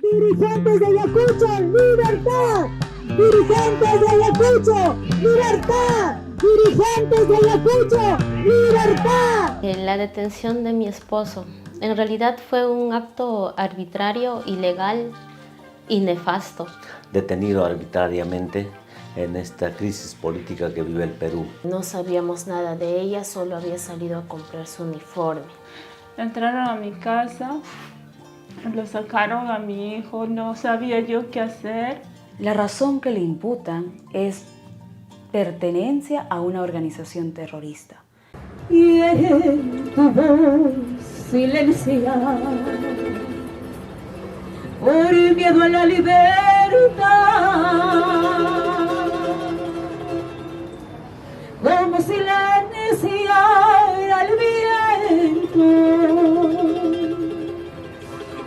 Dirigentes de Ayacucho, libertad. Dirigentes de Ayacucho, libertad. Dirigentes de Ayacucho, libertad. La detención de mi esposo en realidad fue un acto arbitrario, ilegal y nefasto. Detenido arbitrariamente en esta crisis política que vive el Perú. No sabíamos nada de ella, solo había salido a comprar su uniforme. Entraron a mi casa, lo sacaron a mi hijo, no sabía yo qué hacer. La razón que le imputan es pertenencia a una organización terrorista. Y en tu voz silenciar por miedo a la libertad, como silenciar al viento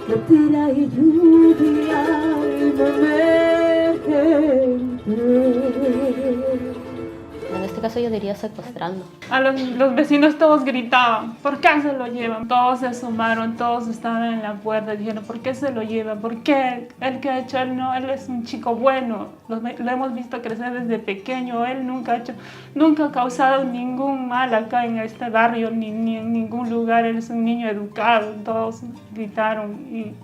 que tira y lluvia y no me entre. En este caso yo diría secuestrando. A los vecinos todos gritaban, ¿por qué se lo llevan? Todos se asomaron, todos estaban en la puerta, dijeron, ¿por qué se lo llevan? ¿Por qué? ¿Él qué ha hecho? Él no, él es un chico bueno, lo hemos visto crecer desde pequeño, él nunca ha causado ningún mal acá en este barrio, ni en ningún lugar, él es un niño educado. Todos gritaron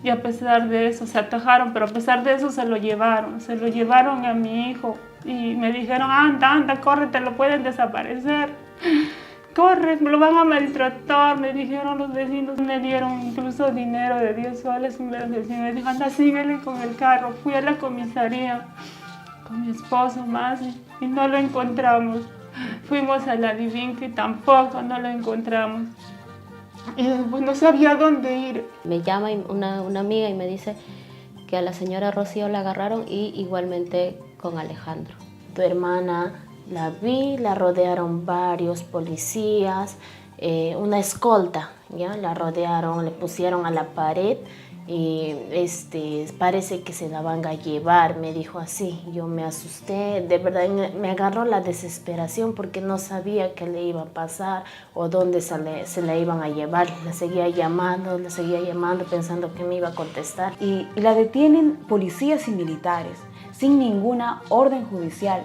y a pesar de eso se atajaron, pero a pesar de eso se lo llevaron a mi hijo. Y me dijeron, anda, corre, te lo pueden desaparecer. Corre, lo van a maltratar, me dijeron los vecinos. Me dieron incluso dinero de 10 soles. Me dijo, anda, síguele con el carro. Fui a la comisaría con mi esposo más y no lo encontramos. Fuimos a la Divinca y tampoco no lo encontramos. Y después no sabía dónde ir. Me llama una amiga y me dice que a la señora Rocío la agarraron y igualmente con Alejandro. Tu hermana la vi, la rodearon varios policías, una escolta, ¿ya? La rodearon, le pusieron a la pared y parece que se la van a llevar, me dijo así. Yo me asusté, de verdad me agarró la desesperación porque no sabía qué le iba a pasar o dónde se la iban a llevar. La seguía llamando pensando que me iba a contestar. Y la detienen policías y militares, sin ninguna orden judicial,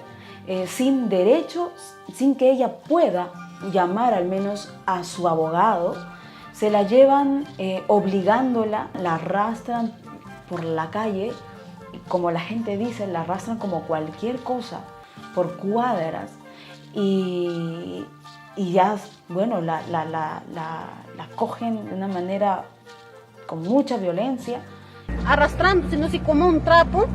sin derecho, sin que ella pueda llamar al menos a su abogado. Se la llevan obligándola, la arrastran por la calle, como la gente dice, la arrastran como cualquier cosa, por cuadras. Y ya, bueno, la cogen de una manera con mucha violencia. Arrastrándose, no sé, como un trapo.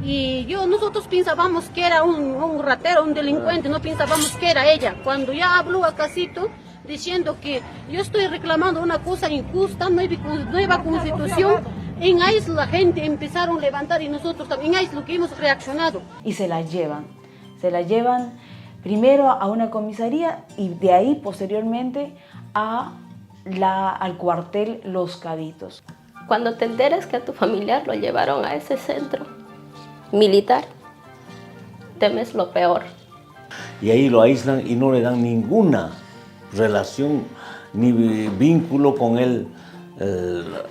Y nosotros pensábamos que era un ratero, un delincuente, no pensábamos que era ella. Cuando ya habló a Casito, diciendo que yo estoy reclamando una cosa injusta, nueva constitución, en ahí la gente empezaron a levantar y nosotros también ahí es lo que hemos reaccionado. Y se la llevan primero a una comisaría y de ahí posteriormente al cuartel Los Cabitos. Cuando te enteras que a tu familiar lo llevaron a ese centro militar, temes lo peor. Y ahí lo aíslan y no le dan ninguna relación ni vínculo con el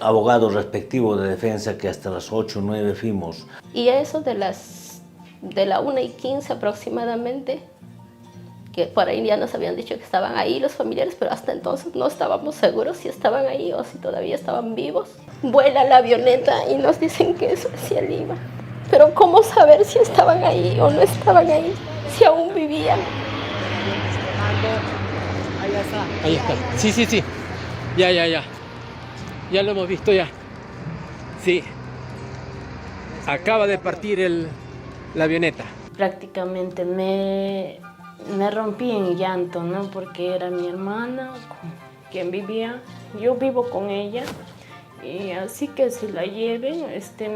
abogado respectivo de defensa, que hasta las 8 o 9 fuimos. Y eso de la 1:15 aproximadamente, que por ahí ya nos habían dicho que estaban ahí los familiares, pero hasta entonces no estábamos seguros si estaban ahí o si todavía estaban vivos. Vuela la avioneta y nos dicen que eso hacia Lima. Pero ¿cómo saber si estaban ahí o no estaban ahí? Si aún vivían. Ahí está. Sí. Ya lo hemos visto ya. Sí. Acaba de partir la avioneta. Prácticamente me rompí en llanto, ¿no? Porque era mi hermana con quien vivía. Yo vivo con ella. Y así que si la lleven,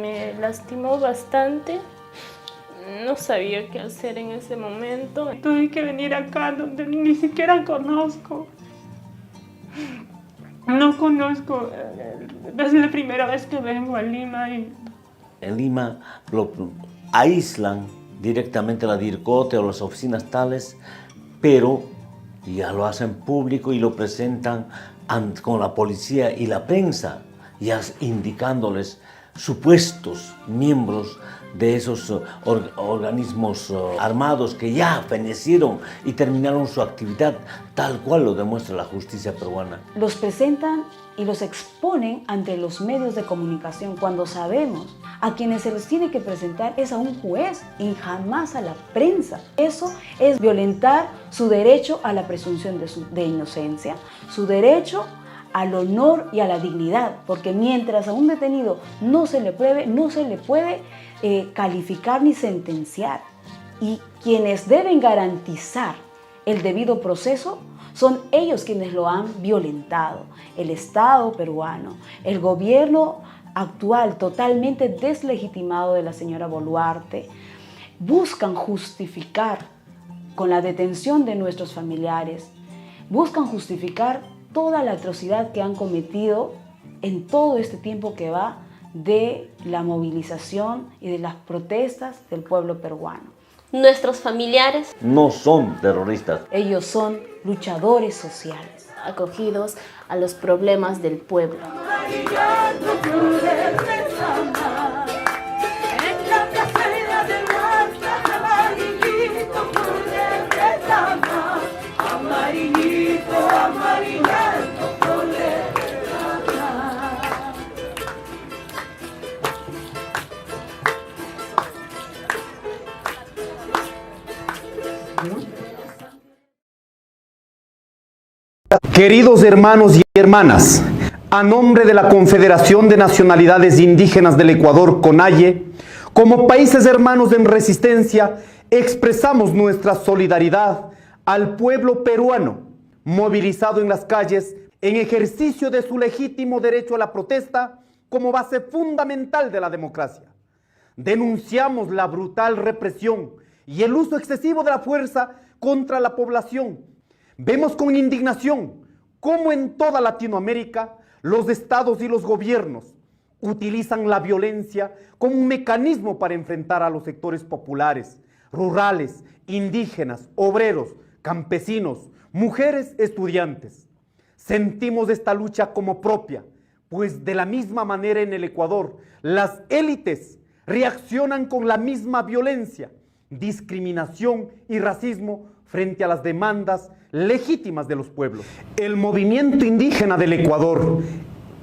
me lastimó bastante. No sabía qué hacer en ese momento. Tuve que venir acá donde ni siquiera conozco. No conozco. Es la primera vez que vengo a Lima. En Lima lo aíslan directamente la DIRCOTE o las oficinas tales, pero ya lo hacen público y lo presentan con la policía y la prensa, ya indicándoles supuestos miembros de esos organismos armados que ya fenecieron y terminaron su actividad, tal cual lo demuestra la justicia peruana. Los presentan y los exponen ante los medios de comunicación cuando sabemos a quienes se les tiene que presentar es a un juez y jamás a la prensa. Eso es violentar su derecho a la presunción de inocencia, su derecho al honor y a la dignidad, porque mientras a un detenido no se le puede calificar ni sentenciar, y quienes deben garantizar el debido proceso son ellos quienes lo han violentado, el Estado peruano, el gobierno actual totalmente deslegitimado de la señora Boluarte. Buscan justificar con la detención de nuestros familiares, buscan justificar toda la atrocidad que han cometido en todo este tiempo que va de la movilización y de las protestas del pueblo peruano. Nuestros familiares no son terroristas. Ellos son luchadores sociales, acogidos a los problemas del pueblo. Queridos hermanos y hermanas, a nombre de la Confederación de Nacionalidades Indígenas del Ecuador, CONAIE, como países hermanos en resistencia, expresamos nuestra solidaridad al pueblo peruano, movilizado en las calles en ejercicio de su legítimo derecho a la protesta como base fundamental de la democracia. Denunciamos la brutal represión y el uso excesivo de la fuerza contra la población. Vemos con indignación cómo en toda Latinoamérica los estados y los gobiernos utilizan la violencia como un mecanismo para enfrentar a los sectores populares, rurales, indígenas, obreros, campesinos, mujeres, estudiantes. Sentimos esta lucha como propia, pues de la misma manera en el Ecuador, las élites reaccionan con la misma violencia, discriminación y racismo frente a las demandas legítimas de los pueblos. El movimiento indígena del Ecuador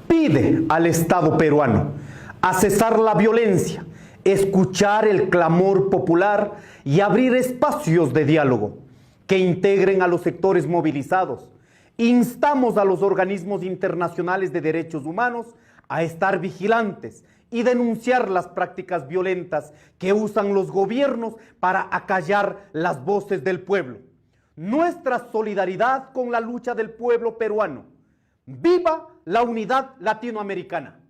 pide al Estado peruano a cesar la violencia, escuchar el clamor popular y abrir espacios de diálogo que integren a los sectores movilizados. Instamos a los organismos internacionales de derechos humanos a estar vigilantes y denunciar las prácticas violentas que usan los gobiernos para acallar las voces del pueblo. Nuestra solidaridad con la lucha del pueblo peruano. ¡Viva la unidad latinoamericana!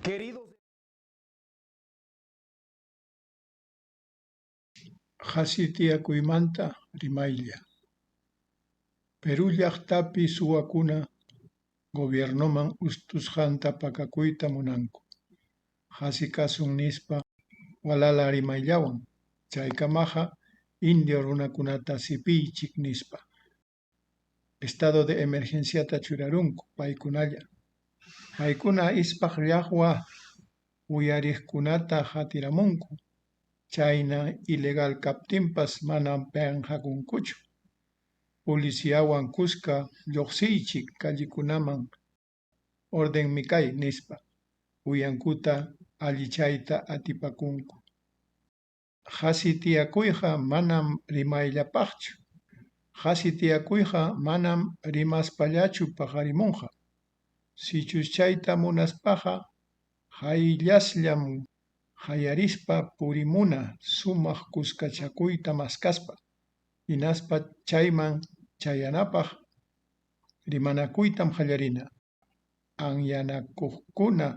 Queridos Hasitiakuymanta rimaylla. Perú llaqtapi suwakuna gobiernoman ustusqanta pakakuyta munanku. Hasikasun nispa walala rimayllawan. Chaykamaqa indio runakunata sipiychik nispa. Estado de emergenciata churarunku paykunalla. Paykuna ispaq llaqwa uyariqkunata hatiramunku. Chayna ilegal kaptinpas manam penqakunkuchu. Policiawan kuska lluqsiychik kallikunaman orden mikay nispa. Uyankuta allichayta atipakunku. Hasitiakuyqa manam rimayllapaqchu. Hasitiakuyqa manam rimaspallachu paqarimunqa. Sichuschayta munaspaqa hayllasllam hayarispa purimuna sumaq kuskachakuyta maskaspa, hinaspa chayman chayanapaq rimanakuytam qallarina. Anyanakuqkuna,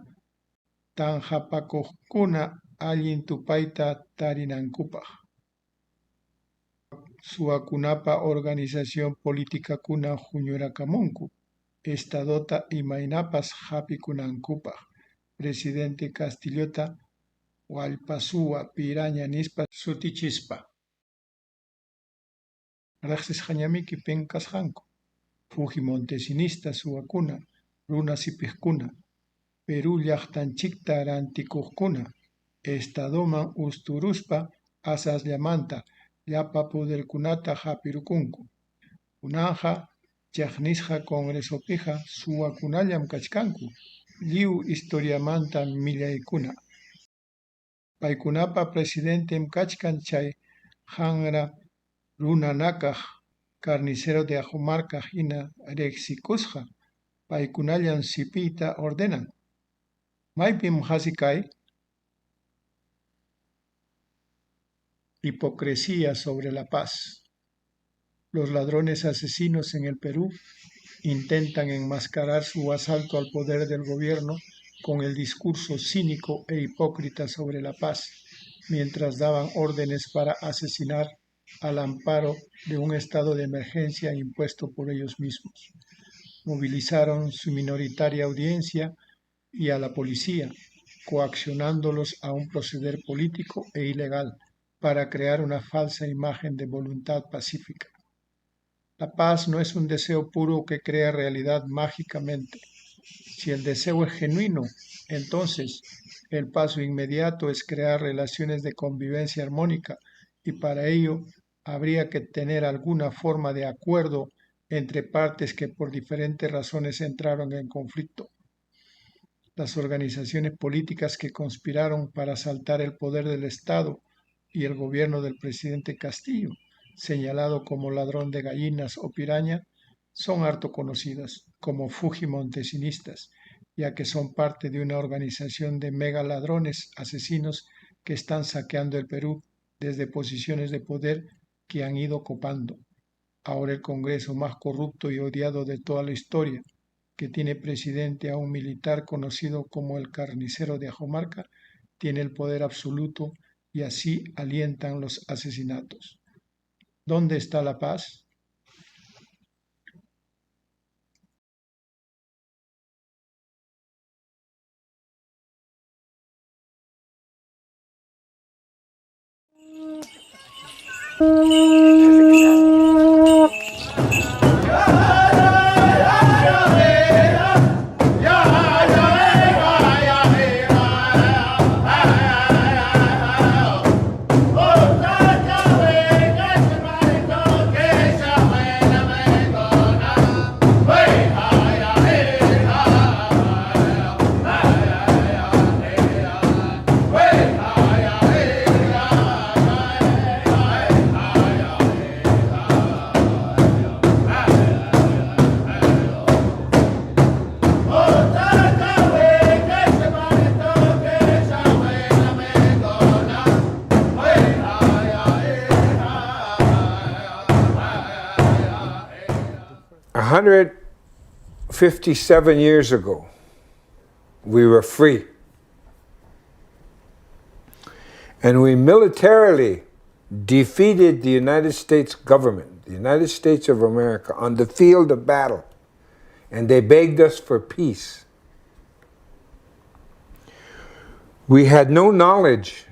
tanhapakuqkuna allin tupayta tarinankupaq. Suwakunapa organización politikakuna huñurakamunku, Estadota imaynapas hapikunankupaq. Presidente Castillota wallpasuwa piraña nispa sutichispa. Riqsisqañamiki penkasqanku. Fujimontesinista suwakuna, runa sipiqkuna, Perú llaqtanchikta rantikuqkuna, Estadoman usturuspa asasllamanta llapa poderkunata hapirukunku. Kunanqa chaqnisqa Congresopiqa suwakunallam kachkanku, lliw historiamanta millaykuna. Paykunapa presidentem kachkan chay hanra runa nakaq Carnicero de Ajumarqa hina riqsikusqa, paykunallam sipiyta ordenan. Maypim hasi kay? Hipocresía sobre la paz. Los ladrones asesinos en el Perú intentan enmascarar su asalto al poder del gobierno con el discurso cínico e hipócrita sobre la paz, mientras daban órdenes para asesinar al amparo de un estado de emergencia impuesto por ellos mismos. Movilizaron su minoritaria audiencia y a la policía, coaccionándolos a un proceder político e ilegal para crear una falsa imagen de voluntad pacífica. La paz no es un deseo puro que crea realidad mágicamente. Si el deseo es genuino, entonces el paso inmediato es crear relaciones de convivencia armónica y para ello habría que tener alguna forma de acuerdo entre partes que por diferentes razones entraron en conflicto. Las organizaciones políticas que conspiraron para asaltar el poder del Estado y el gobierno del presidente Castillo, señalado como ladrón de gallinas o piraña, son harto conocidas como fujimontesinistas, ya que son parte de una organización de mega ladrones asesinos que están saqueando el Perú desde posiciones de poder que han ido copando. Ahora el Congreso más corrupto y odiado de toda la historia, que tiene presidente a un militar conocido como el Carnicero de Ajumarqa, tiene el poder absoluto y así alientan los asesinatos. ¿Dónde está la paz? A 157 years ago, we were free. And we militarily defeated the United States government, the United States of America, on the field of battle. And they begged us for peace. We had no knowledge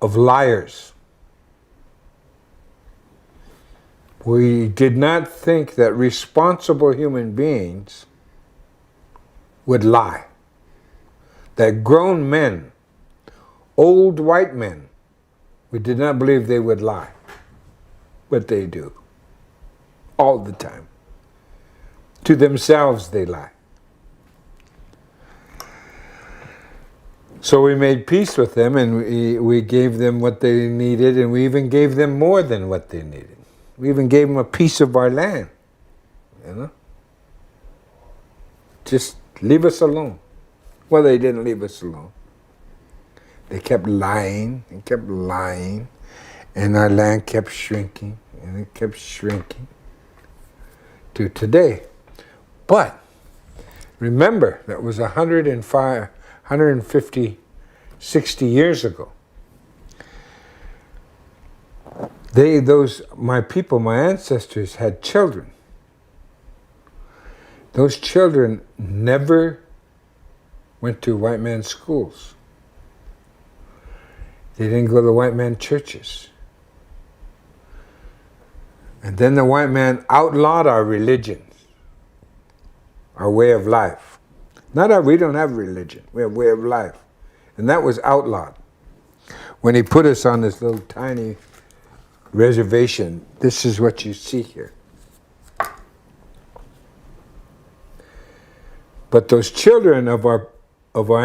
of liars. We did not think that responsible human beings would lie. That grown men, old white men, we did not believe they would lie. But they do. All the time. To themselves they lie. So we made peace with them and we gave them what they needed, and we even gave them more than what they needed. We even gave them a piece of our land, you know. Just leave us alone. Well, they didn't leave us alone. They kept lying and kept lying, and our land kept shrinking, and it kept shrinking to today. But remember, that was 105, 150, 60 years ago. My people, my ancestors had children. Those children never went to white man's schools. They didn't go to white man churches. And then the white man outlawed our religions, our way of life. We don't have religion, we have way of life. And that was outlawed. When he put us on this little tiny reservation, this is what you see here. But those children of our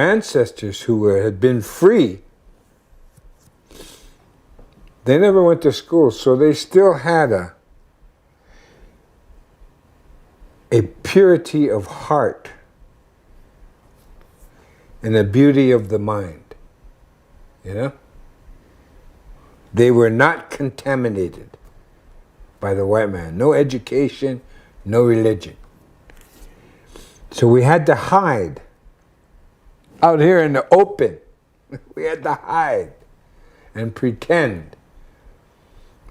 ancestors who had been free, they never went to school, so they still had a purity of heart and a beauty of the mind, you know? They were not contaminated by the white man. No education, no religion. So we had to hide out here in the open. We had to hide and pretend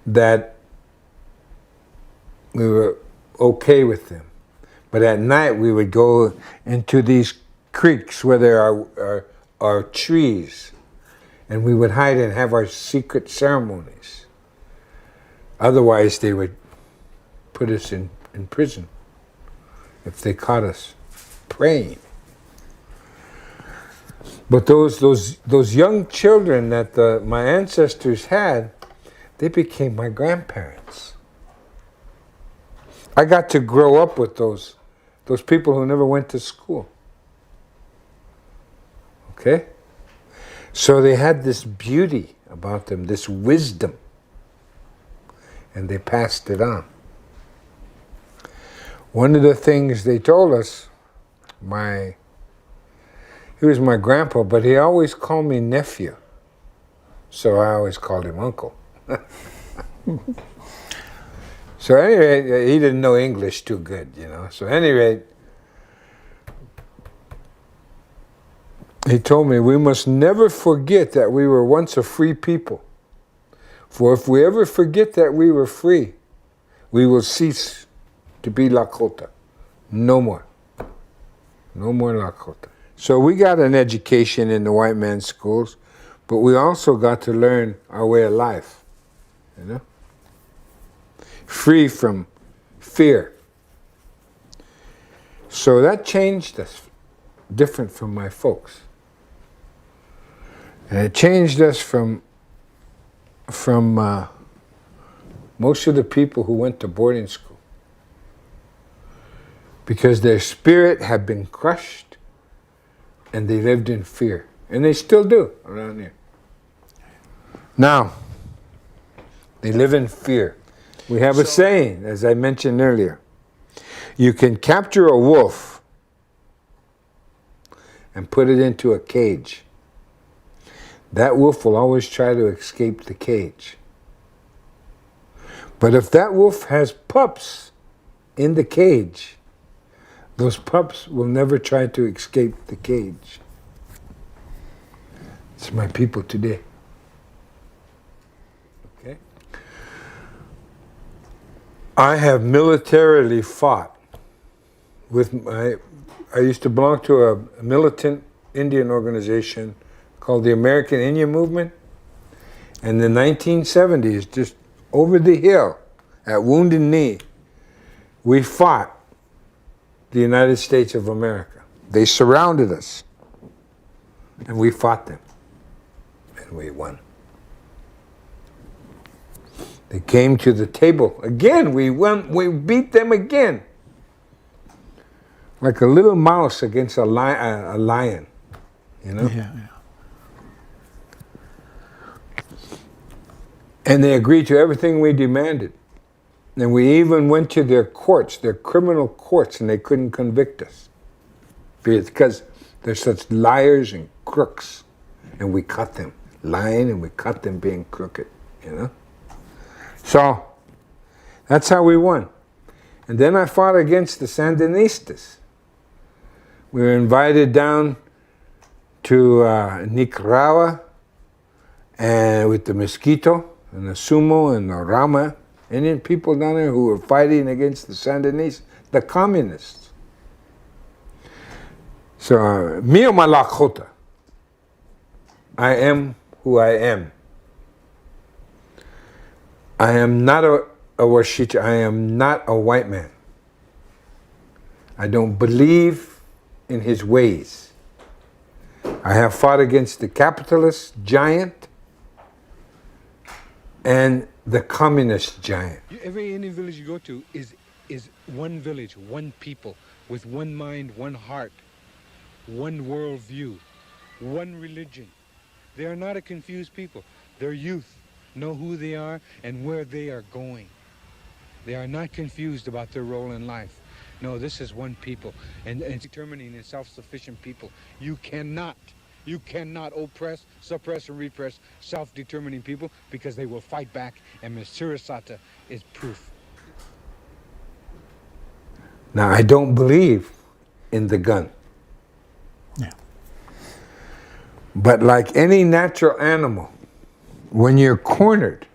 that we were okay with them. But at night we would go into these creeks where there are trees, and we would hide and have our secret ceremonies. Otherwise they would put us in prison if they caught us praying. But those young children that my ancestors had, they became my grandparents. I got to grow up with those people who never went to school. Okay? So they had this beauty about them, this wisdom, and they passed it on. One of the things they told us, he was my grandpa, but he always called me nephew, so I always called him uncle. So anyway, he didn't know English too good, you know. So anyway, he told me we must never forget that we were once a free people. For if we ever forget that we were free, we will cease to be Lakota. No more. No more Lakota. So we got an education in the white man's schools, but we also got to learn our way of life, you know? Free from fear. So that changed us, different from my folks. And it changed us from most of the people who went to boarding school, because their spirit had been crushed and they lived in fear. And they still do around here. Now, they live in fear. We have a saying, as I mentioned earlier. You can capture a wolf and put it into a cage. That wolf will always try to escape the cage. But if that wolf has pups in the cage, those pups will never try to escape the cage. It's my people today. Okay? I have militarily fought I used to belong to a militant Indian organization called the American Indian Movement. And in the 1970s, just over the hill at Wounded Knee, we fought the United States of America. They surrounded us, and we fought them, and we won. They came to the table again. We won. We beat them again, like a little mouse against a lion, you know. Yeah. And they agreed to everything we demanded. And we even went to their courts, their criminal courts, and they couldn't convict us. Because They're such liars and crooks. And we cut them lying and we cut them being crooked, you know? So, that's how we won. And then I fought against the Sandinistas. We were invited down to Nicaragua and with the Mosquito and the Sumo and the Rama, Indian people down there who were fighting against the Sandinistas, the communists. So, Mio Malakota. I am who I am. I am not a Washita. I am not a white man. I don't believe in his ways. I have fought against the capitalist giant and the communist giant. Every Indian village you go to is one village, one people, with one mind, one heart, one worldview, one religion. They are not a confused people. Their youth know who they are and where they are going. They are not confused about their role in life. No, this is one people, and determining a self-sufficient people. You cannot oppress, suppress, or repress self-determining people because they will fight back, and Ms. Sirasata is proof. Now, I don't believe in the gun. Yeah. But like any natural animal, when you're cornered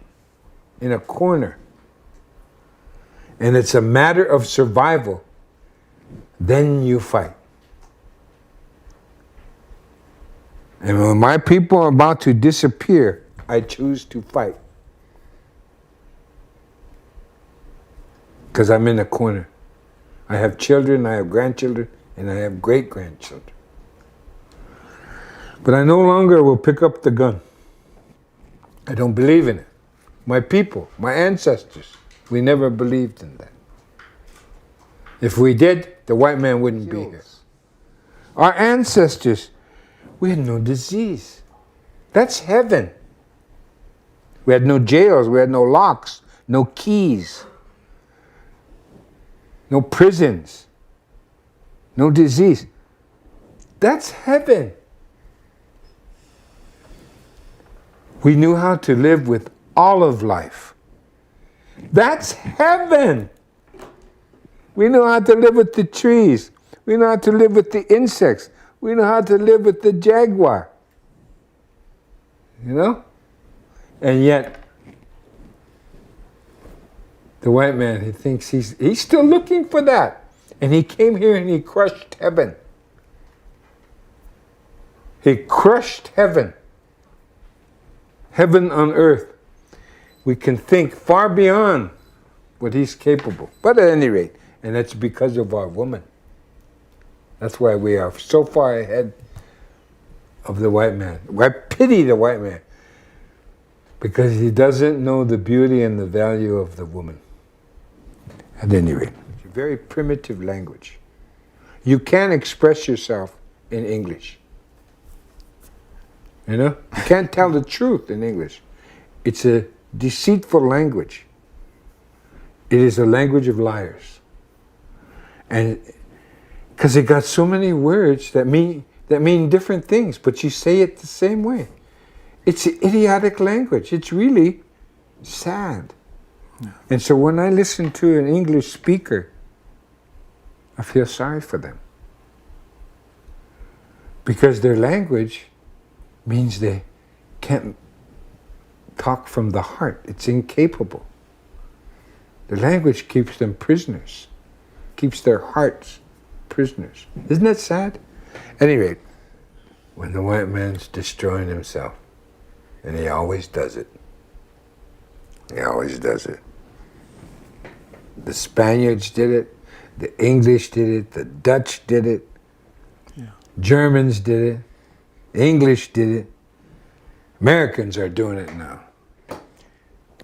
in a corner and it's a matter of survival, then you fight. And when my people are about to disappear, I choose to fight. Because I'm in a corner. I have children, I have grandchildren, and I have great-grandchildren. But I no longer will pick up the gun. I don't believe in it. My people, my ancestors, we never believed in that. If we did, the white man wouldn't be here. Our ancestors, we had no disease. That's heaven. We had no jails, we had no locks, no keys, no prisons, no disease. That's heaven. We knew how to live with all of life. That's heaven. We know how to live with the trees. We know how to live with the insects. We know how to live with the jaguar. You know? And yet, the white man, he thinks he's still looking for that. And he came here and he crushed heaven. He crushed heaven. Heaven on earth. We can think far beyond what he's capable. But at any rate, and that's because of our woman. That's why we are so far ahead of the white man. I pity the white man because he doesn't know the beauty and the value of the woman. At any rate, it's a very primitive language. You can't express yourself in English. You know? You can't tell the truth in English. It's a deceitful language. It is a language of liars. And because it got so many words that mean different things, but you say it the same way. It's an idiotic language. It's really sad. Yeah. And so when I listen to an English speaker, I feel sorry for them. Because their language means they can't talk from the heart. It's incapable. The language keeps them prisoners, keeps their hearts prisoners. Isn't that sad? Anyway, when the white man's destroying himself, and he always does it. He always does it. The Spaniards did it, the English did it, the Dutch did it, Germans did it, English did it, Americans are doing it now.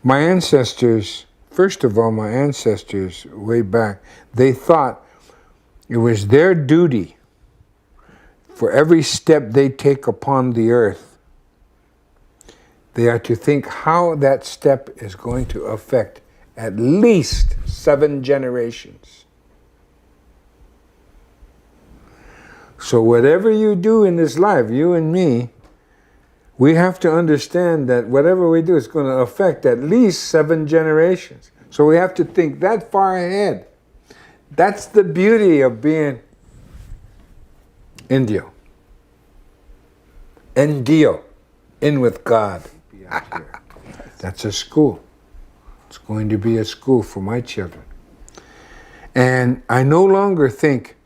My ancestors, first of all, my ancestors way back, they thought it was their duty for every step they take upon the earth, they are to think how that step is going to affect at least 7 generations. So whatever you do in this life, you and me, we have to understand that whatever we do is going to affect at least 7 generations. So we have to think that far ahead. That's the beauty of being Indio. Endio, in with God. That's a school. It's going to be a school for my children. And I no longer think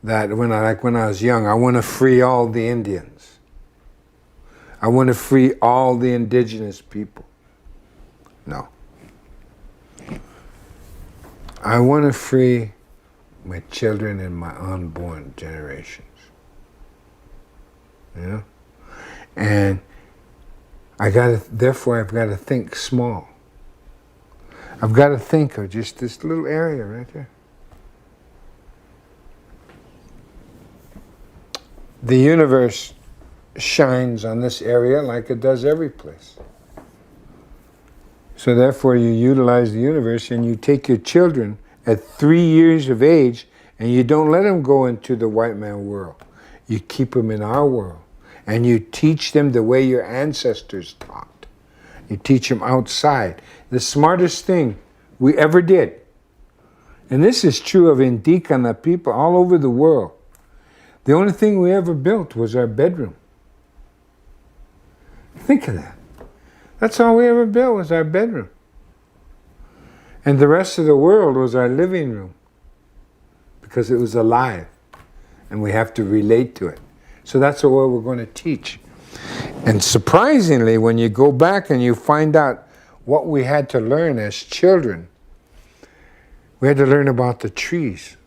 that when I was young, I want to free all the Indians. I want to free all the indigenous people. No. I want to free my children and my unborn generations. You know? And therefore I've got to think small. I've got to think of just this little area right there. The universe shines on this area like it does every place. So therefore you utilize the universe and you take your children at 3 years of age and you don't let them go into the white man world. You keep them in our world and you teach them the way your ancestors taught. You teach them outside. The smartest thing we ever did, and this is true of Indígena people all over the world, the only thing we ever built was our bedroom. Think of that. That's all we ever built was our bedroom. And the rest of the world was our living room because it was alive and we have to relate to it. So that's what we're going to teach. And surprisingly, when you go back and you find out what we had to learn as children, we had to learn about the trees.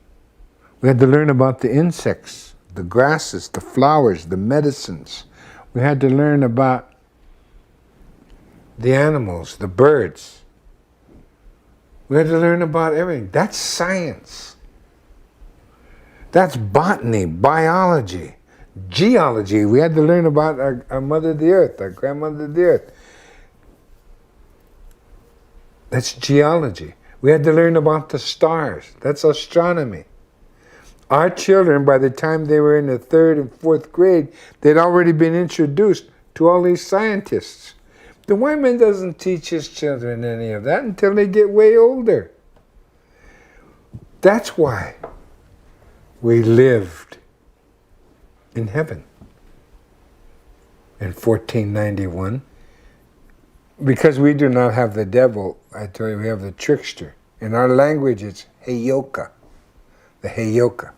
We had to learn about the insects, the grasses, the flowers, the medicines. We had to learn about the animals, the birds. We had to learn about everything. That's science. That's botany, biology, geology. We had to learn about our mother the earth, our grandmother the earth. That's geology. We had to learn about the stars. That's astronomy. Our children, by the time they were in the 3rd and 4th grade, they'd already been introduced to all these scientists. The white man doesn't teach his children any of that until they get way older. That's why we lived in heaven in 1491. Because we do not have the devil, I tell you, we have the trickster. In our language, it's Heyoka. The Heyoka.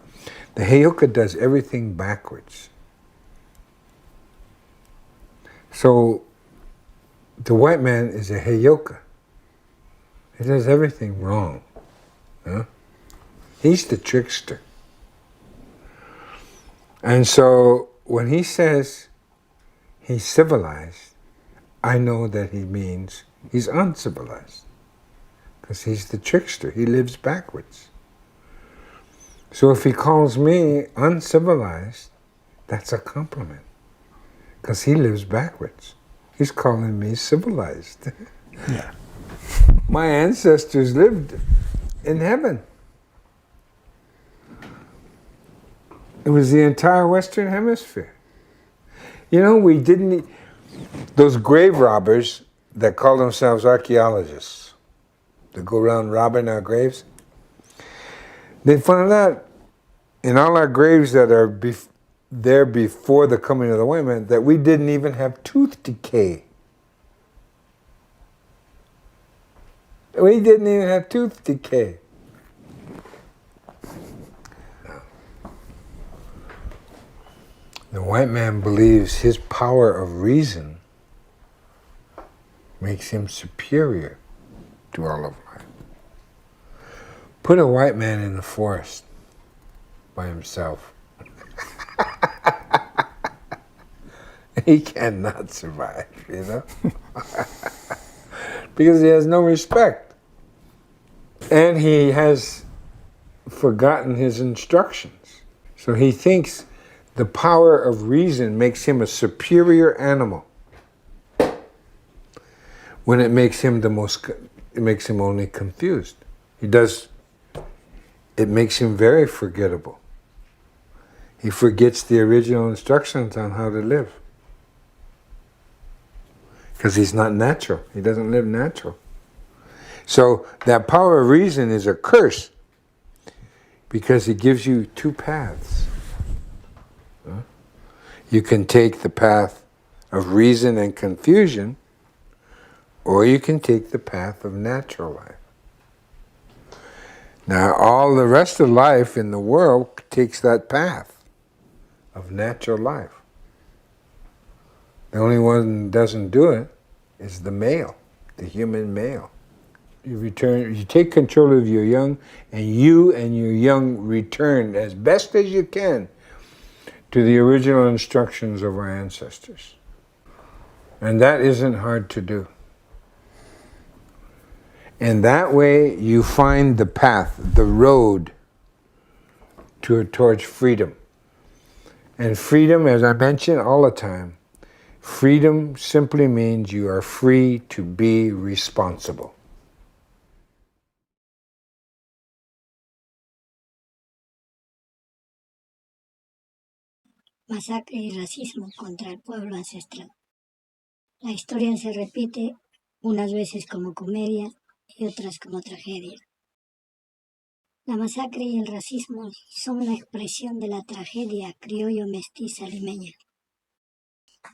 The Heyoka does everything backwards. So, the white man is a Heyoka. He does everything wrong. Huh? He's the trickster. And so, when he says he's civilized, I know that he means he's uncivilized. Because he's the trickster. He lives backwards. So if he calls me uncivilized, that's a compliment. Because he lives backwards. He's calling me civilized. Yeah. My ancestors lived in heaven. It was the entire Western Hemisphere. You know, we didn't... Those grave robbers that call themselves archaeologists, that go around robbing our graves, they found out in all our graves that are there before the coming of the white man that we didn't even have tooth decay. We didn't even have tooth decay. The white man believes his power of reason makes him superior to all of life. Put a white man in the forest by himself. He cannot survive, you know? Because he has no respect. And he has forgotten his instructions. So he thinks the power of reason makes him a superior animal. When it makes him it makes him only confused. It makes him very forgettable. he forgets the original instructions on how to live. Because he's not natural. He doesn't live natural. So that power of reason is a curse because it gives you two paths. You can take the path of reason and confusion, or you can take the path of natural life. Now, all the rest of life in the world takes that path of natural life. The only one that doesn't do it is the male, the human male. You take control of your young, and your young return as best as you can to the original instructions of our ancestors. And that isn't hard to do. And that way you find the path, the road towards freedom. And freedom, as I mention all the time, freedom simply means you are free to be responsible. Masacre y racismo contra el pueblo ancestral. La historia se repite unas veces como comedia y otras como tragedia. La masacre y el racismo son la expresión de la tragedia criollo-mestiza limeña.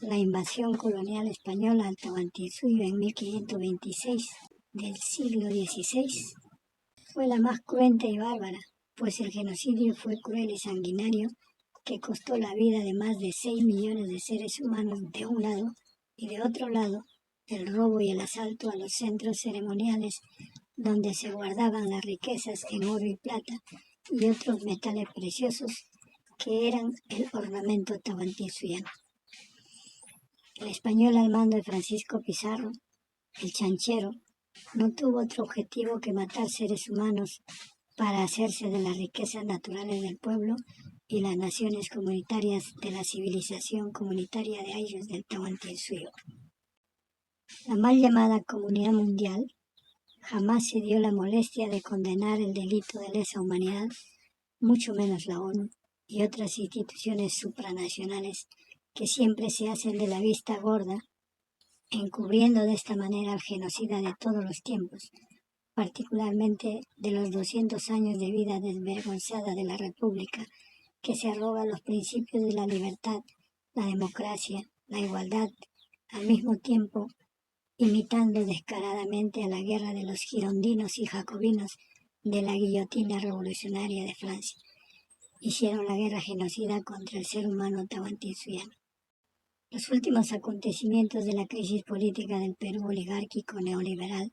La invasión colonial española al Tahuantinsuyo en 1526 del siglo XVI fue la más cruenta y bárbara, pues el genocidio fue cruel y sanguinario que costó la vida de más de 6 millones de seres humanos de un lado, y de otro lado, el robo y el asalto a los centros ceremoniales donde se guardaban las riquezas en oro y plata y otros metales preciosos que eran el ornamento tahuantinsuyano. El español al mando de Francisco Pizarro, el chanchero, no tuvo otro objetivo que matar seres humanos para hacerse de las riquezas naturales del pueblo y las naciones comunitarias de la civilización comunitaria de Ayllus del Tahuantinsuyo. La mal llamada Comunidad Mundial jamás se dio la molestia de condenar el delito de lesa humanidad, mucho menos la ONU y otras instituciones supranacionales que siempre se hacen de la vista gorda, encubriendo de esta manera al genocida de todos los tiempos, particularmente de los 200 años de vida desvergonzada de la República, que se arroga los principios de la libertad, la democracia, la igualdad, al mismo tiempo imitando descaradamente a la guerra de los girondinos y jacobinos de la guillotina revolucionaria de Francia. Hicieron la guerra genocida contra el ser humano tahuantinsuyano. Los últimos acontecimientos de la crisis política del Perú oligárquico neoliberal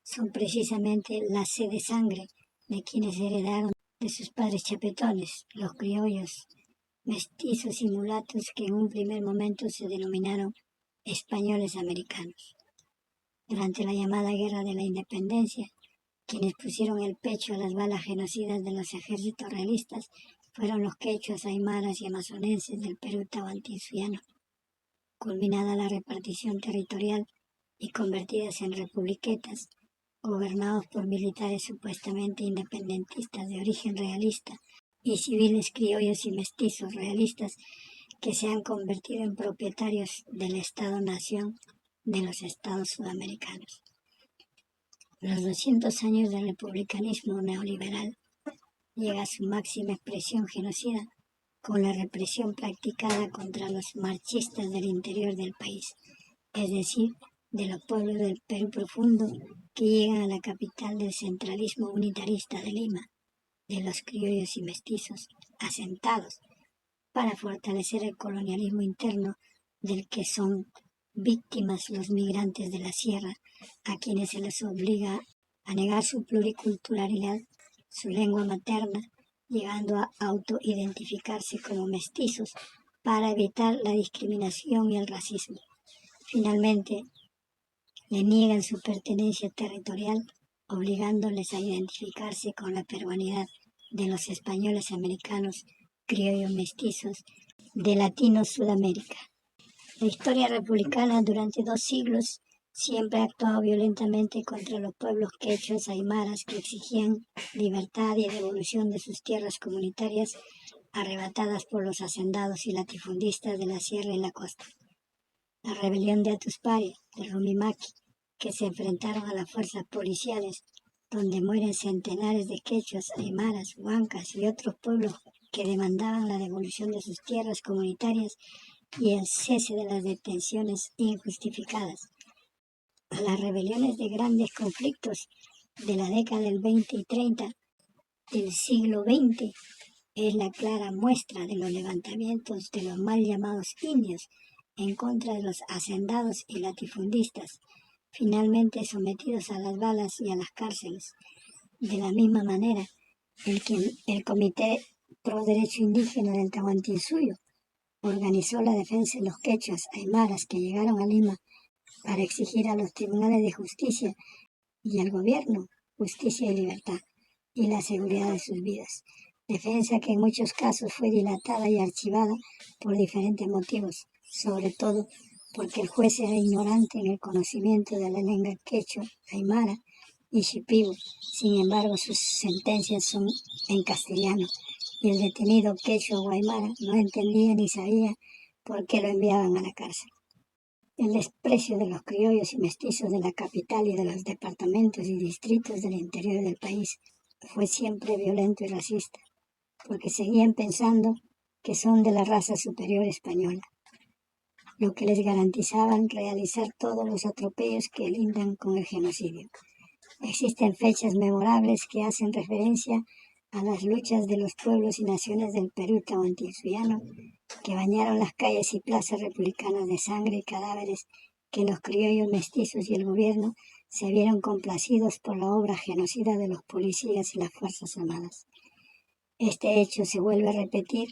son precisamente la sed de sangre de quienes heredaron de sus padres chapetones, los criollos, mestizos y mulatos que en un primer momento se denominaron españoles americanos. Durante la llamada Guerra de la Independencia, quienes pusieron el pecho a las balas genocidas de los ejércitos realistas fueron los quechuas, aymaras y amazonenses del Perú tahuantinsuyano. Culminada la repartición territorial y convertidas en republiquetas, gobernados por militares supuestamente independentistas de origen realista y civiles criollos y mestizos realistas que se han convertido en propietarios del Estado-nación de los estados sudamericanos. Los 200 años del republicanismo neoliberal llega a su máxima expresión genocida con la represión practicada contra los marchistas del interior del país, es decir, de los pueblos del Perú profundo que llegan a la capital del centralismo unitarista de Lima, de los criollos y mestizos asentados para fortalecer el colonialismo interno del que son víctimas los migrantes de la sierra, a quienes se les obliga a negar su pluriculturalidad, su lengua materna, llegando a autoidentificarse como mestizos para evitar la discriminación y el racismo. Finalmente, le niegan su pertenencia territorial, obligándoles a identificarse con la peruanidad de los españoles americanos, criollos mestizos, de Latinos Sudamérica. La historia republicana durante 2 siglos siempre ha actuado violentamente contra los pueblos quechuas aymaras que exigían libertad y devolución de sus tierras comunitarias arrebatadas por los hacendados y latifundistas de la sierra y la costa. La rebelión de Atuspari, de Rumimaki, que se enfrentaron a las fuerzas policiales, donde mueren centenares de quechuas, aymaras, huancas y otros pueblos que demandaban la devolución de sus tierras comunitarias y el cese de las detenciones injustificadas. A las rebeliones de grandes conflictos de la década del 20 y 30 del siglo XX es la clara muestra de los levantamientos de los mal llamados indios en contra de los hacendados y latifundistas, finalmente sometidos a las balas y a las cárceles. De la misma manera, el Comité Pro Derecho Indígena del Tahuantinsuyo organizó la defensa de los quechuas aymaras que llegaron a Lima para exigir a los tribunales de justicia y al gobierno justicia y libertad y la seguridad de sus vidas. Defensa que en muchos casos fue dilatada y archivada por diferentes motivos, sobre todo porque el juez era ignorante en el conocimiento de la lengua quechua, aymara y shipibo. Sin embargo, sus sentencias son en castellano y el detenido quechua o aymara no entendía ni sabía por qué lo enviaban a la cárcel. El desprecio de los criollos y mestizos de la capital y de los departamentos y distritos del interior del país fue siempre violento y racista, porque seguían pensando que son de la raza superior española, lo que les garantizaban realizar todos los atropellos que lindan con el genocidio. Existen fechas memorables que hacen referencia a las luchas de los pueblos y naciones del Perú tahuantinsuyo que bañaron las calles y plazas republicanas de sangre y cadáveres que los criollos mestizos y el gobierno se vieron complacidos por la obra genocida de los policías y las fuerzas armadas. Este hecho se vuelve a repetir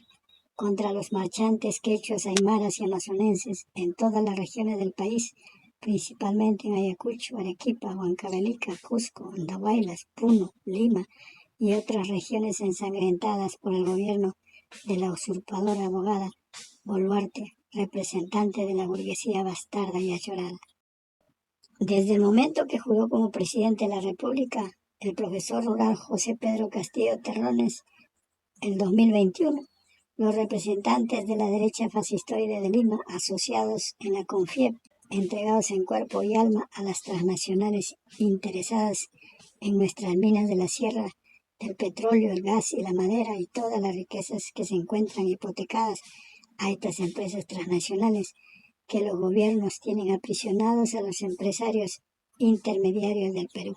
contra los marchantes quechuas, aymaras y amazonenses en todas las regiones del país, principalmente en Ayacucho, Arequipa, Huancavelica, Cusco, Andahuaylas, Puno, Lima y otras regiones ensangrentadas por el gobierno de la usurpadora abogada Boluarte, representante de la burguesía bastarda y achorada. Desde el momento que juró como presidente de la República, el profesor rural José Pedro Castillo Terrones, en 2021, los representantes de la derecha fascistoide de Lima, asociados en la CONFIEP, entregados en cuerpo y alma a las transnacionales interesadas en nuestras minas de la sierra, del petróleo, el gas y la madera y todas las riquezas que se encuentran hipotecadas a estas empresas transnacionales que los gobiernos tienen aprisionados a los empresarios intermediarios del Perú.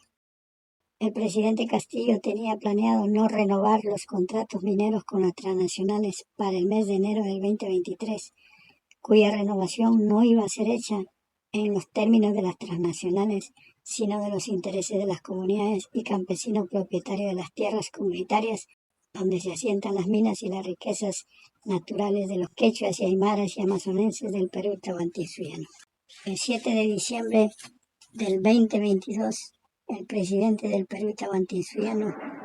El presidente Castillo tenía planeado no renovar los contratos mineros con las transnacionales para el mes de enero del 2023, cuya renovación no iba a ser hecha en los términos de las transnacionales, sino de los intereses de las comunidades y campesinos propietarios de las tierras comunitarias donde se asientan las minas y las riquezas naturales de los quechuas y aymaras y amazonenses del Perú tahuantinsuyo. El 7 de diciembre del 2022, el presidente del Perú tahuantinsuyo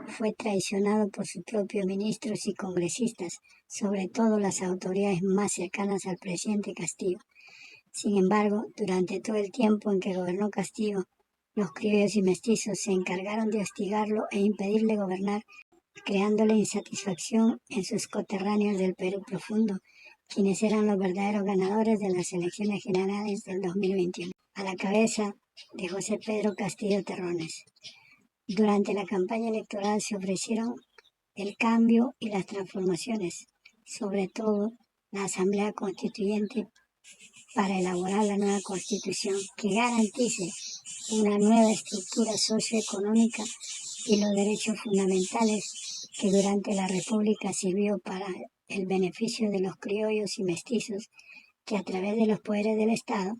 fue traicionado por sus propios ministros y congresistas, sobre todo las autoridades más cercanas al presidente Castillo. Sin embargo, durante todo el tiempo en que gobernó Castillo, los criollos y mestizos se encargaron de hostigarlo e impedirle gobernar, creándole insatisfacción en sus coterráneos del Perú profundo, quienes eran los verdaderos ganadores de las elecciones generales del 2021, a la cabeza de José Pedro Castillo Terrones. Durante la campaña electoral se ofrecieron el cambio y las transformaciones, sobre todo la Asamblea Constituyente, para elaborar la nueva Constitución que garantice una nueva estructura socioeconómica y los derechos fundamentales que durante la República sirvió para el beneficio de los criollos y mestizos que a través de los poderes del Estado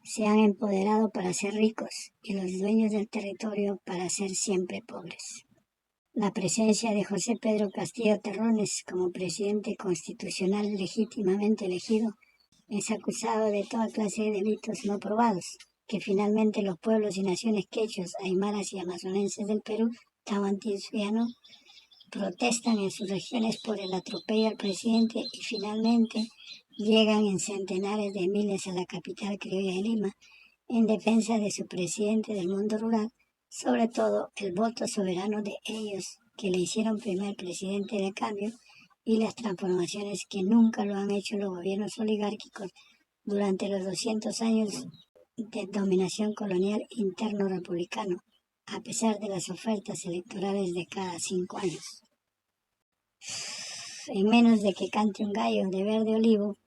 se han empoderado para ser ricos y los dueños del territorio para ser siempre pobres. La presencia de José Pedro Castillo Terrones como presidente constitucional legítimamente elegido es acusado de toda clase de delitos no probados, que finalmente los pueblos y naciones quechuas, aymaras y amazonenses del Perú tahuantinsuyo protestan en sus regiones por el atropello al presidente y finalmente llegan en centenares de miles a la capital criolla de Lima en defensa de su presidente del mundo rural, sobre todo el voto soberano de ellos que le hicieron primer presidente de cambio y las transformaciones que nunca lo han hecho los gobiernos oligárquicos durante los 200 años de dominación colonial interno republicano, a pesar de las ofertas electorales de cada 5 años. En menos de que cante un gallo de verde olivo,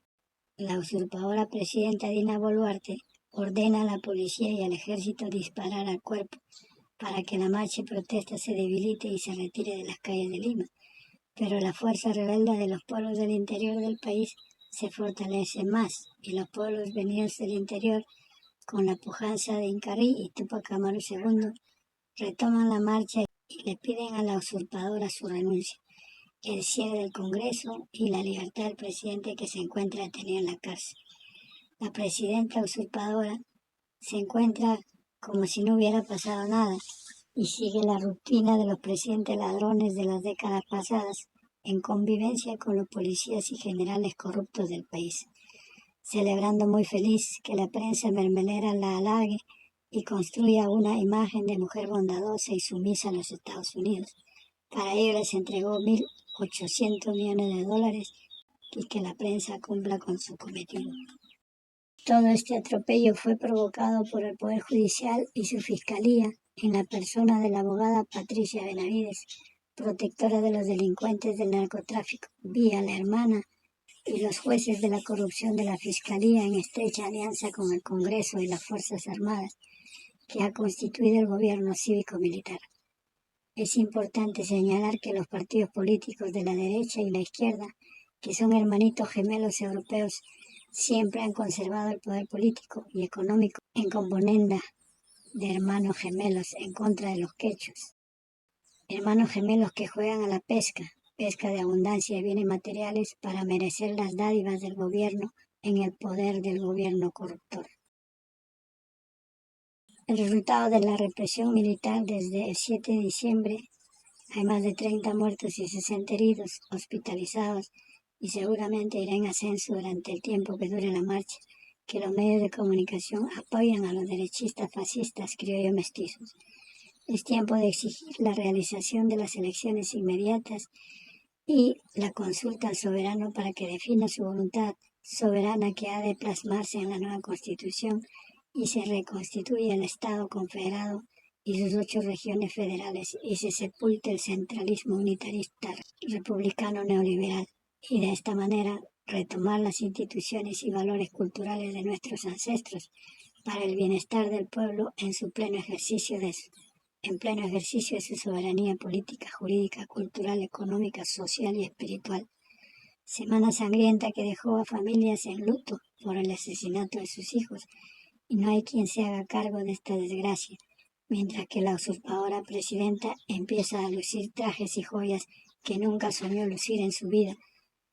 la usurpadora presidenta Dina Boluarte ordena a la policía y al ejército disparar al cuerpo para que la marcha y protesta se debilite y se retire de las calles de Lima. Pero la fuerza rebelde de los pueblos del interior del país se fortalece más y los pueblos venidos del interior, con la pujanza de Incarí y Túpac Amaru II, retoman la marcha y le piden a la usurpadora su renuncia, el cierre del Congreso y la libertad del presidente que se encuentra detenido en la cárcel. La presidenta usurpadora se encuentra como si no hubiera pasado nada y sigue la rutina de los presidentes ladrones de las décadas pasadas en convivencia con los policías y generales corruptos del país, celebrando muy feliz que la prensa mermelera la halague y construya una imagen de mujer bondadosa y sumisa en los Estados Unidos. Para ello les entregó $1.800 millones y que la prensa cumpla con su cometido. Todo este atropello fue provocado por el Poder Judicial y su Fiscalía, en la persona de la abogada Patricia Benavides, protectora de los delincuentes del narcotráfico, vía la hermana, y los jueces de la corrupción de la Fiscalía en estrecha alianza con el Congreso y las Fuerzas Armadas, que ha constituido el gobierno cívico-militar. Es importante señalar que los partidos políticos de la derecha y la izquierda, que son hermanitos gemelos europeos, siempre han conservado el poder político y económico en componenda de hermanos gemelos en contra de los quechos. Hermanos gemelos que juegan a la pesca de abundancia de bienes materiales para merecer las dádivas del gobierno en el poder del gobierno corruptor. El resultado de la represión militar desde el 7 de diciembre, hay más de 30 muertos y 60 heridos hospitalizados, y seguramente irá en ascenso durante el tiempo que dure la marcha, que los medios de comunicación apoyan a los derechistas fascistas criollos mestizos. Es tiempo de exigir la realización de las elecciones inmediatas y la consulta al soberano para que defina su voluntad soberana que ha de plasmarse en la nueva Constitución y se reconstituya el Estado confederado y sus 8 regiones federales y se sepulte el centralismo unitarista republicano neoliberal. Y de esta manera retomar las instituciones y valores culturales de nuestros ancestros para el bienestar del pueblo en pleno ejercicio de su soberanía política, jurídica, cultural, económica, social y espiritual. Semana sangrienta que dejó a familias en luto por el asesinato de sus hijos y no hay quien se haga cargo de esta desgracia, mientras que la usurpadora presidenta empieza a lucir trajes y joyas que nunca soñó lucir en su vida,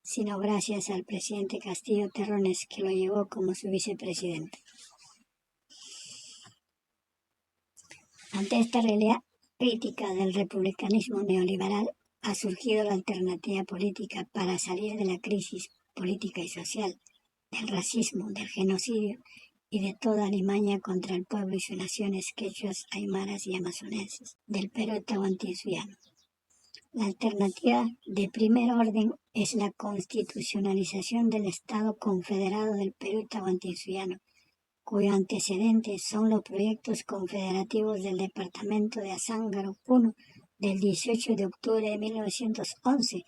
sino gracias al presidente Castillo Terrones que lo llevó como su vicepresidente. Ante esta realidad crítica del republicanismo neoliberal, ha surgido la alternativa política para salir de la crisis política y social, del racismo, del genocidio y de toda alimaña contra el pueblo y sus naciones quechuas, aymaras y amazonenses del Perú tahuantinsuyo. La alternativa de primer orden es la constitucionalización del Estado Confederado del Perú tahuantinsuyo, cuyo antecedente son los proyectos confederativos del Departamento de Azángaro, Puno, del 18 de octubre de 1911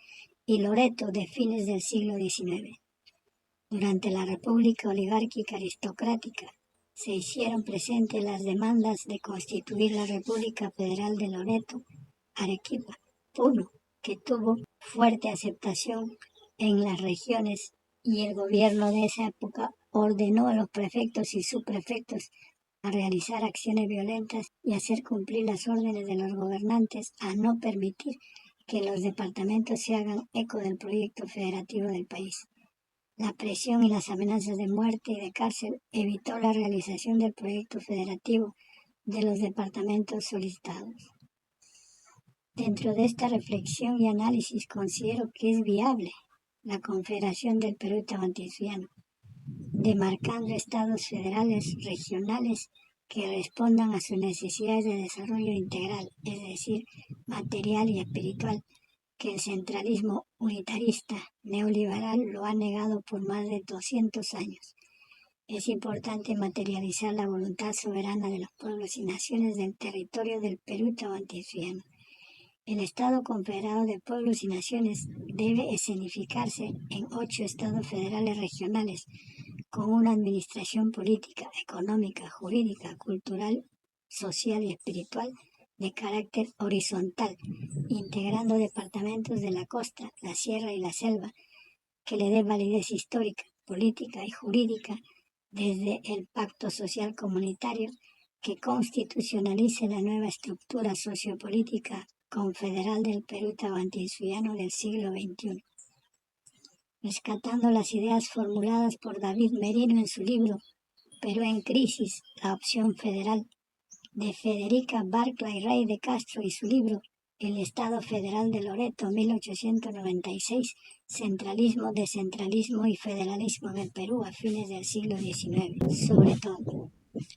y Loreto de fines del siglo XIX. Durante la República Oligárquica Aristocrática se hicieron presentes las demandas de constituir la República Federal de Loreto, Arequipa, Puno, que tuvo fuerte aceptación en las regiones y el gobierno de esa época ordenó a los prefectos y subprefectos a realizar acciones violentas y hacer cumplir las órdenes de los gobernantes a no permitir que los departamentos se hagan eco del proyecto federativo del país. La presión y las amenazas de muerte y de cárcel evitó la realización del proyecto federativo de los departamentos solicitados. Dentro de esta reflexión y análisis considero que es viable la Confederación del Perú tahuantinsuyo, demarcando estados federales regionales que respondan a sus necesidades de desarrollo integral, es decir, material y espiritual, que el centralismo unitarista neoliberal lo ha negado por más de 200 años. Es importante materializar la voluntad soberana de los pueblos y naciones del territorio del Perú tahuantinsuyo. El Estado Confederado de Pueblos y Naciones debe escenificarse en 8 estados federales regionales, con una administración política, económica, jurídica, cultural, social y espiritual de carácter horizontal, integrando departamentos de la costa, la sierra y la selva, que le dé validez histórica, política y jurídica desde el Pacto Social Comunitario, que constitucionalice la nueva estructura sociopolítica confederal del Perú tahuantinsuyo del siglo XXI. Rescatando las ideas formuladas por David Merino en su libro Perú en crisis, la opción federal, de Federica Barclay Rey de Castro y su libro El Estado Federal de Loreto, 1896, Centralismo, Descentralismo y Federalismo del Perú a fines del siglo XIX. Sobre todo,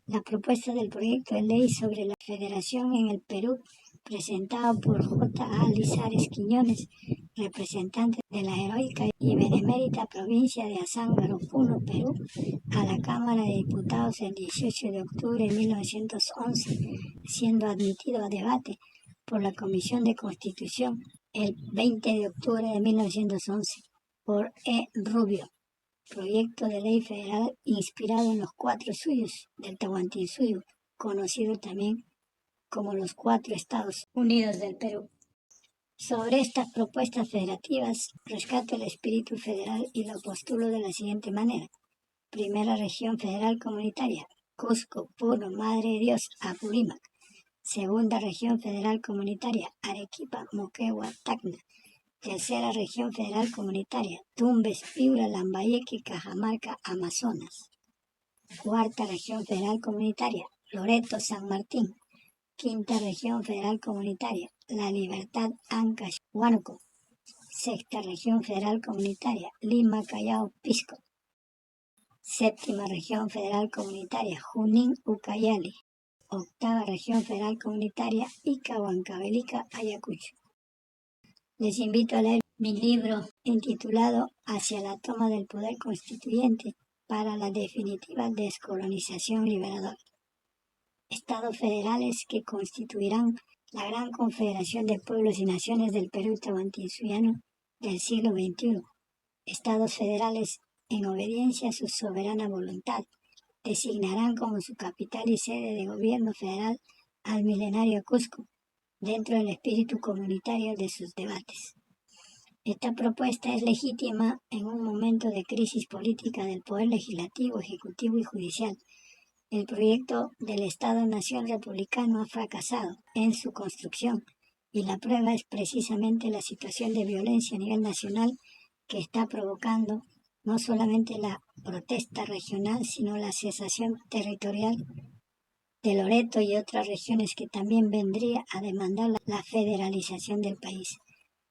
la propuesta del proyecto de ley sobre la federación en el Perú, presentado por J.A. Lizares Quiñones, representante de la heroica y benemérita provincia de Azángaro, Puno, Perú, a la Cámara de Diputados el 18 de octubre de 1911, siendo admitido a debate por la Comisión de Constitución el 20 de octubre de 1911 por E. Rubio. Proyecto de ley federal inspirado en los 4 suyos del Tahuantinsuyo, conocido también como los 4 Estados Unidos del Perú. Sobre estas propuestas federativas, rescato el espíritu federal y lo postulo de la siguiente manera. Primera región federal comunitaria, Cusco, Puno, Madre de Dios, Apurímac. Segunda región federal comunitaria, Arequipa, Moquegua, Tacna. Tercera región federal comunitaria, Tumbes, Piura, Lambayeque, Cajamarca, Amazonas. Cuarta región federal comunitaria, Loreto, San Martín. Quinta región federal comunitaria, La Libertad, Ancash, Huánuco. Sexta región federal comunitaria, Lima, Callao, Pisco. Séptima región federal comunitaria, Junín, Ucayali. Octava región federal comunitaria, Ica, Huancavelica, Ayacucho. Les invito a leer mi libro intitulado Hacia la toma del poder constituyente para la definitiva descolonización liberadora. Estados federales que constituirán la gran confederación de pueblos y naciones del Perú tahuantinsuyo del siglo XXI. Estados federales, en obediencia a su soberana voluntad, designarán como su capital y sede de gobierno federal al milenario Cusco, dentro del espíritu comunitario de sus debates. Esta propuesta es legítima en un momento de crisis política del poder legislativo, ejecutivo y judicial. El proyecto del Estado-Nación republicano ha fracasado en su construcción y la prueba es precisamente la situación de violencia a nivel nacional que está provocando no solamente la protesta regional, sino la cesación territorial de Loreto y otras regiones que también vendría a demandar la federalización del país.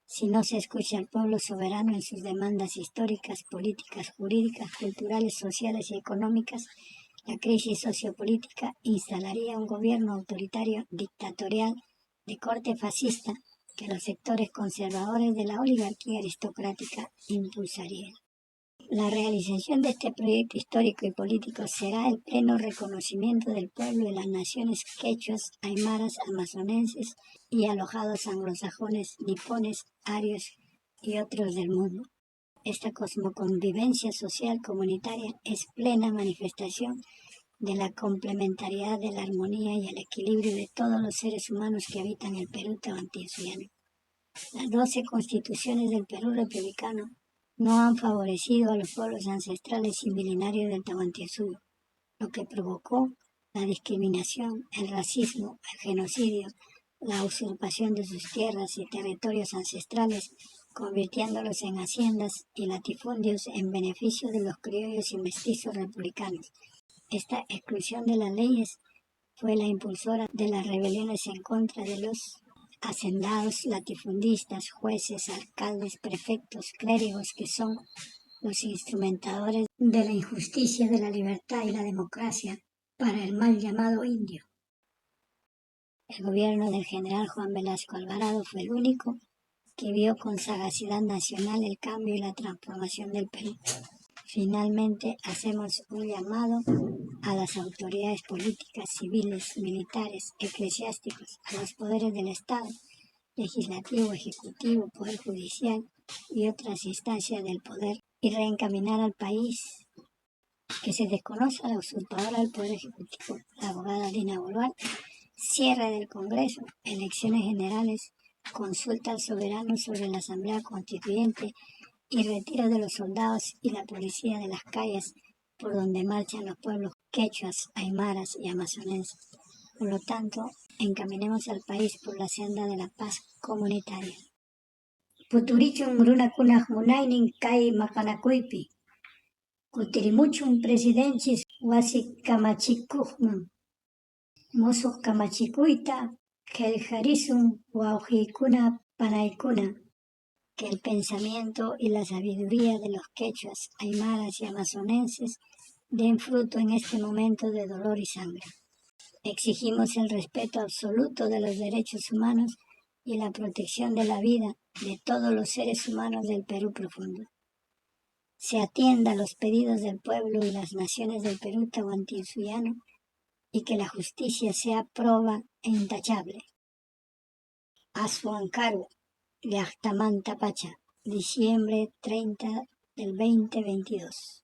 Si no se escucha al pueblo soberano en sus demandas históricas, políticas, jurídicas, culturales, sociales y económicas, la crisis sociopolítica instalaría un gobierno autoritario, dictatorial, de corte fascista, que los sectores conservadores de la oligarquía aristocrática impulsarían. La realización de este proyecto histórico y político será el pleno reconocimiento del pueblo de las naciones quechuas, aymaras, amazonenses y alojados anglosajones, nipones, arios y otros del mundo. Esta cosmoconvivencia social comunitaria es plena manifestación de la complementariedad, de la armonía y el equilibrio de todos los seres humanos que habitan el Perú tahuantinsuyo. Las 12 constituciones del Perú republicano no han favorecido a los pueblos ancestrales y milenarios del Tahuantinsuyo, lo que provocó la discriminación, el racismo, el genocidio, la usurpación de sus tierras y territorios ancestrales, convirtiéndolos en haciendas y latifundios en beneficio de los criollos y mestizos republicanos. Esta exclusión de las leyes fue la impulsora de las rebeliones en contra de los hacendados, latifundistas, jueces, alcaldes, prefectos, clérigos, que son los instrumentadores de la injusticia, de la libertad y la democracia para el mal llamado indio. El gobierno del general Juan Velasco Alvarado fue el único que vio con sagacidad nacional el cambio y la transformación del Perú. Finalmente, hacemos un llamado a las autoridades políticas, civiles, militares, eclesiásticos, a los poderes del Estado, legislativo, ejecutivo, poder judicial y otras instancias del poder, y reencaminar al país, que se desconozca la usurpadora del poder ejecutivo, la abogada Dina Boluarte, cierre del Congreso, elecciones generales, consulta al soberano sobre la Asamblea Constituyente y retiro de los soldados y la policía de las calles por donde marchan los pueblos quechuas, aymaras y amazonenses. Por lo tanto, encaminemos al país por la senda de la paz comunitaria. Puturichun runakuna munaynin kay maqanakuypi. Kutirimuchun presidenchis wasi kamachikuqman. Musuq kamachikuyta qillqarisun wawqiykuna panaykuna. Que el pensamiento y la sabiduría de los quechuas, aymaras y amazonenses den fruto en este momento de dolor y sangre. Exigimos el respeto absoluto de los derechos humanos y la protección de la vida de todos los seres humanos del Perú profundo. Se atienda a los pedidos del pueblo y las naciones del Perú tahuantinsuyo y que la justicia sea proba e intachable. Azuancaru, Llaqtamanta Pacha, diciembre 30 del 2022.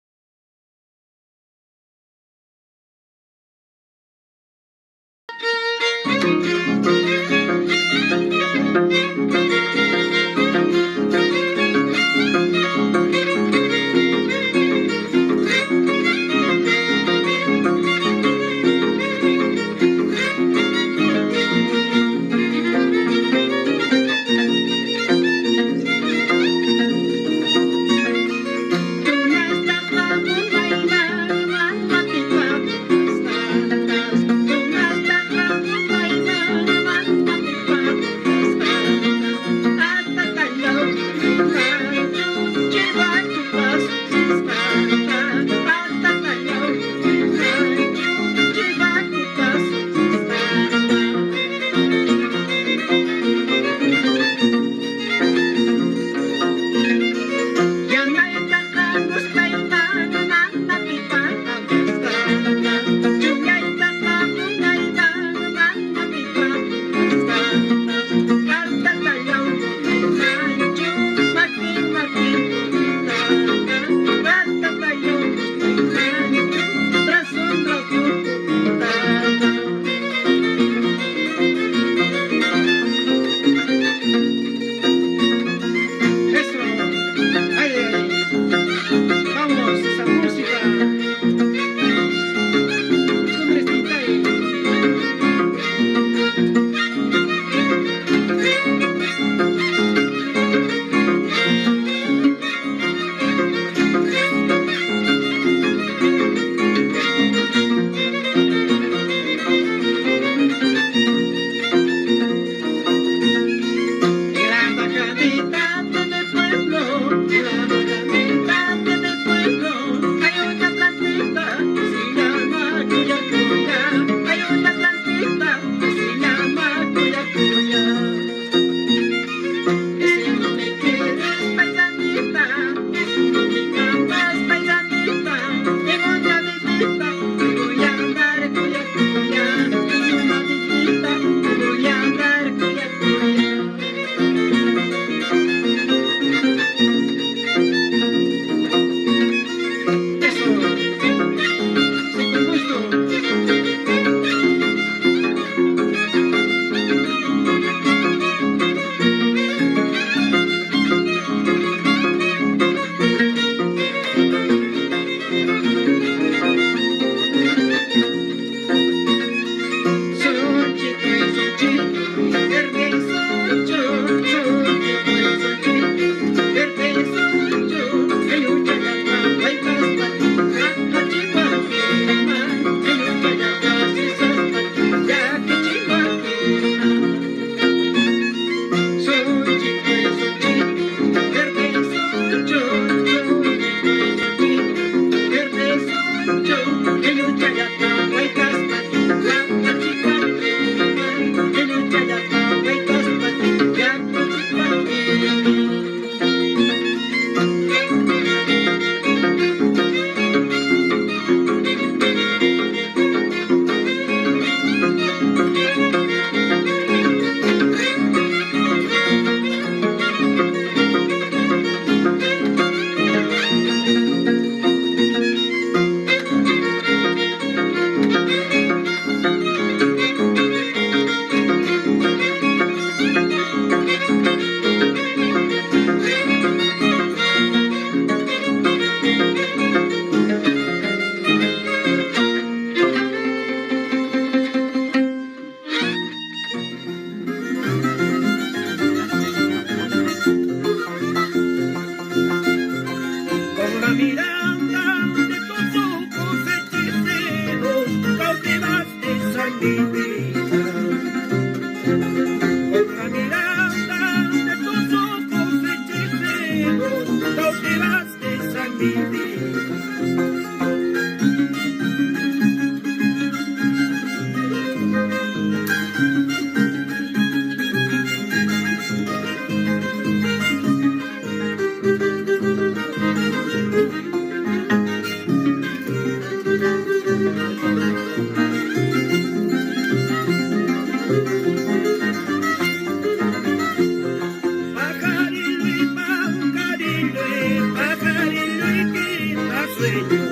sueño.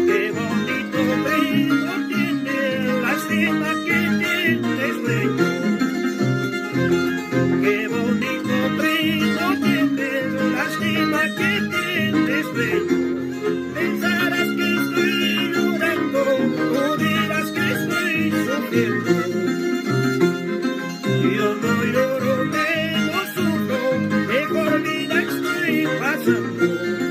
Qué bonito brillo tiene, lástima que tienes dueño. Qué bonito brillo tiene, lástima que tienes dueño. Pensarás que estoy llorando, o dirás que estoy sufriendo. Yo no lloro, no sufro, mejor vida estoy pasando.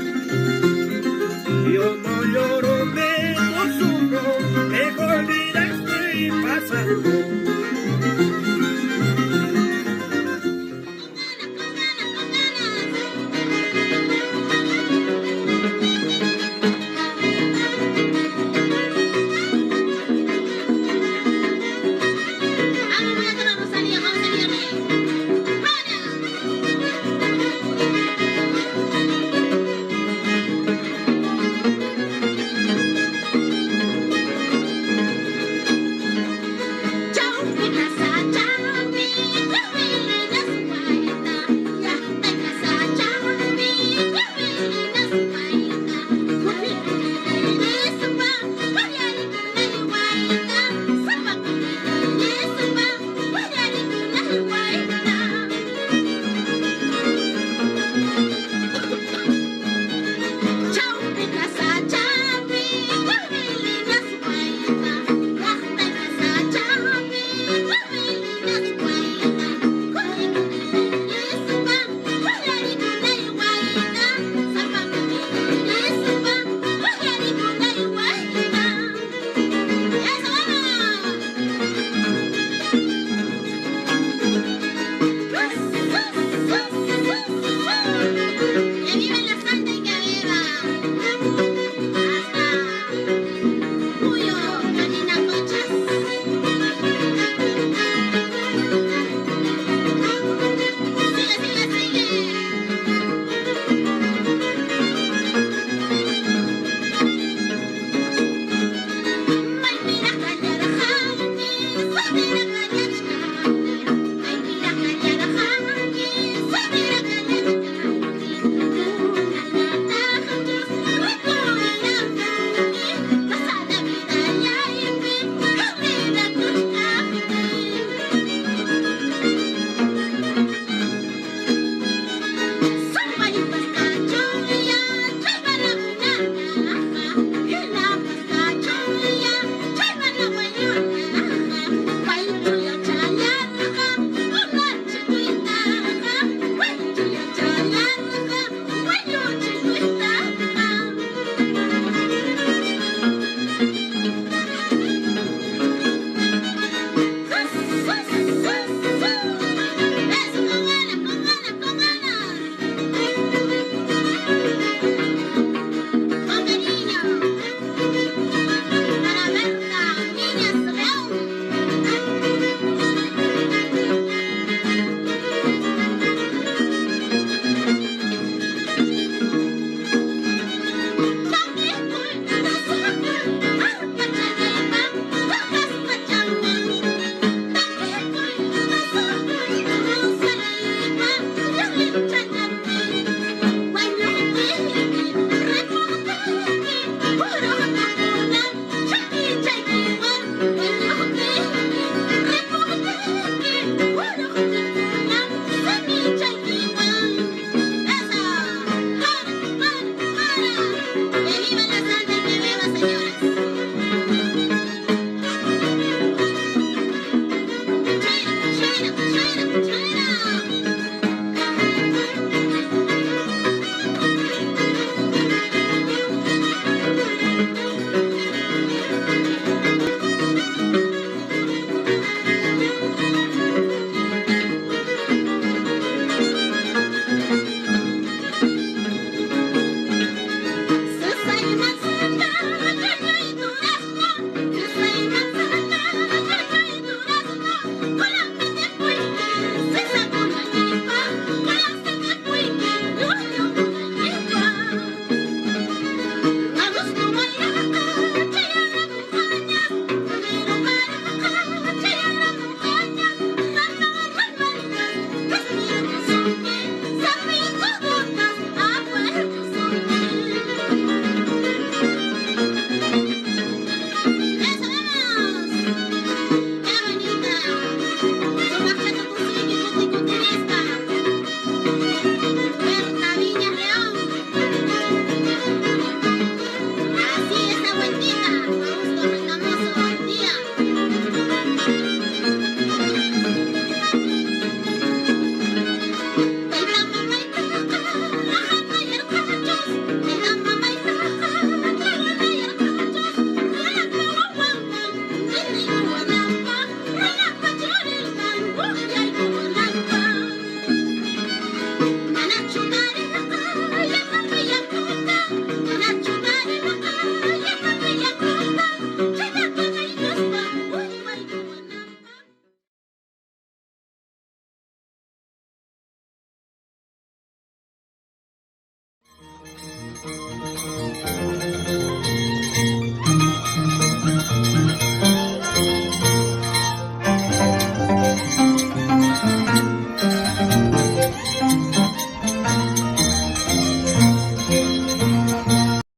Thank you.